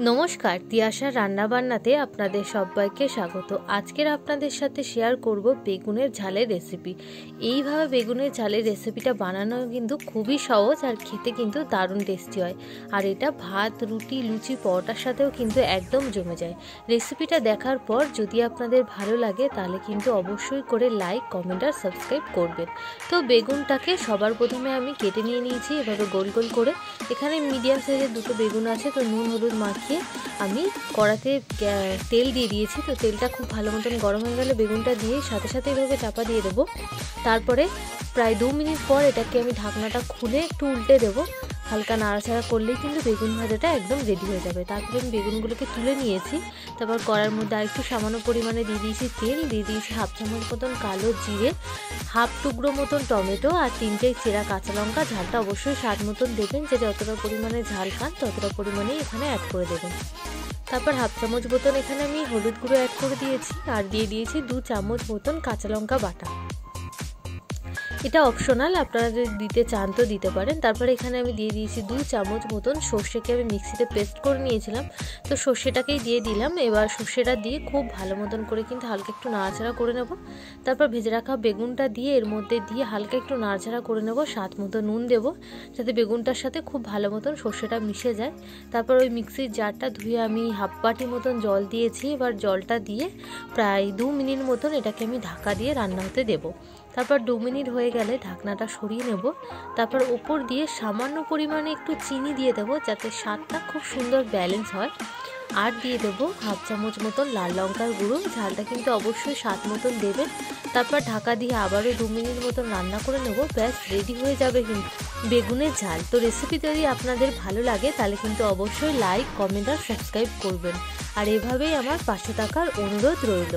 নমস্কার, তিয়াশার রান্নাবান্নাতে আপনাদের সবাইকে স্বাগত। আজকের আপনাদের সাথে শেয়ার করব বেগুনের ঝালের রেসিপি। এইভাবে বেগুনের ঝালের রেসিপিটা বানানো কিন্তু খুবই সহজ আর খেতে কিন্তু দারুণ টেস্টি হয়। আর এটা ভাত, রুটি, লুচি, পরোটার সাথেও কিন্তু একদম জমে যায়। রেসিপিটা দেখার পর যদি আপনাদের ভালো লাগে তাহলে কিন্তু অবশ্যই করে লাইক, কমেন্ট আর সাবস্ক্রাইব করবেন। তো বেগুনটাকে সবার প্রথমে আমি কেটে নিয়েছি এভাবে গোল গোল করে। এখানে মিডিয়াম সাইজের দুটো বেগুন আছে, তো নুন হলুদ মাখিয়ে আমি কড়াতে তেল দিয়ে দিয়েছি। তো তেলটা খুব ভালো মতন গরম হয়ে গেলে বেগুনটা দিয়ে সাথে সাথে এভাবে চাপা দিয়ে দেবো। তারপরে প্রায় 2 মিনিট পর এটাকে আমি ঢাকনাটা খুলে একটু উল্টে দেবো। হালকা নাড়াচাড়া করলেই কিন্তু বেগুন ভাজাটা একদম রেডি হয়ে যাবে। তারপরে আমি বেগুনগুলোকে তুলে নিয়েছি। তারপর কড়ার মধ্যে আরেকটু সামান্য পরিমাণে দিয়ে দিয়েছি তেল, দিয়ে দিয়েছি হাফ চামচ মতন কালো জিরে, হাফ টুকরো মতন টমেটো আর 3টে চেরা কাঁচা লঙ্কা। ঝালটা অবশ্যই স্বাদ মতন দেবেন, যে যতটা পরিমাণে ঝাল খান ততটা পরিমাণেই এখানে অ্যাড করে দেবেন। তারপর হাফ চামচ মতন এখানে আমি হলুদ গুঁড়ো অ্যাড করে দিয়েছি আর দিয়ে দিয়েছি 2 চামচ মতন কাঁচা লঙ্কা বাটা। এটা অপশনাল, আপনারা যদি দিতে চান তো দিতে পারেন। তারপরে এখানে আমি দিয়ে দিয়েছি 2 চামচ মতন সর্ষেকে আমি মিক্সিতে পেস্ট করে নিয়েছিলাম, তো সর্ষেটাকেই দিয়ে দিলাম। এবার সর্ষেটা দিয়ে খুব ভালো মতন করে কিন্তু হালকা একটু নাড়াচাড়া করে নেব। তারপর ভেজে রাখা বেগুনটা দিয়ে এর মধ্যে দিয়ে হালকা একটু নাড়াচাড়া করে নেব। স্বাদ মতো নুন দেবো যাতে বেগুনটার সাথে খুব ভালো মতন সর্ষেটা মিশে যায়। তারপর ওই মিক্সির জারটা ধুয়ে আমি হাফ বাটি মতন জল দিয়েছি। এবার জলটা দিয়ে প্রায় 2 মিনিট মতন এটাকে আমি ঢাকা দিয়ে রান্না হতে দেবো। তারপর 2 মিনিট হয়ে গেলে ঢাকনাটা সরিয়ে নেব। তারপর ওপর দিয়ে সামান্য পরিমাণে একটু চিনি দিয়ে দেবো যাতে স্বাদটা খুব সুন্দর ব্যালেন্স হয়। আর দিয়ে দেবো হাফ চামচ মতন লাল লঙ্কার গুঁড়ো। ঝালটা কিন্তু অবশ্যই স্বাদ মতন দেবেন। তারপর ঢাকা দিয়ে আবারও 2 মিনিট মতন রান্না করে নেব। ব্যাস রেডি হয়ে যাবে কিন্তু বেগুনের ঝাল। তো রেসিপি যদি আপনাদের ভালো লাগে তাহলে কিন্তু অবশ্যই লাইক, কমেন্ট আর সাবস্ক্রাইব করবেন। আর এভাবেই আমার পাশে থাকার অনুরোধ রইল।